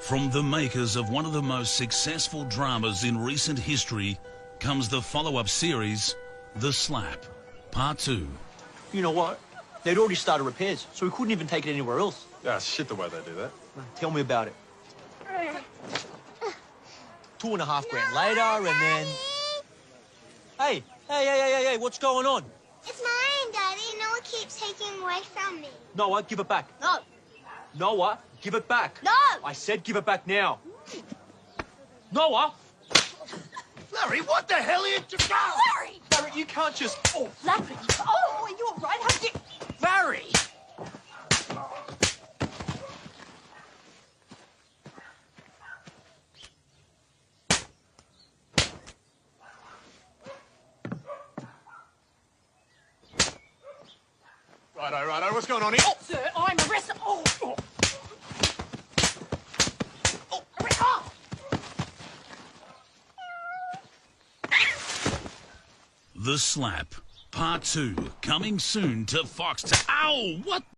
From the makers of one of the most successful dramas in recent history comes the follow-up series, The Slap, Part 2. You know what? They'd already started repairs, so we couldn't even take it anywhere else. Yeah, shit the way they do that. Tell me about it. 2.5 grand later, and then... Hey, what's going on? It's mine, Daddy. Noah keeps taking away from me. Noah, give it back. No. Noah, give it back. No. I said give it back now. Noah! Larry, what the hell are you... Larry! Larry, you can't just... Oh, Larry! Oh, are you all right? How did you... Larry! Righto, what's going on here? Oh! Sir, I'm arrested. Oh! Arrest! Oh! The Slap, Part 2, coming soon to Fox. Ow! What?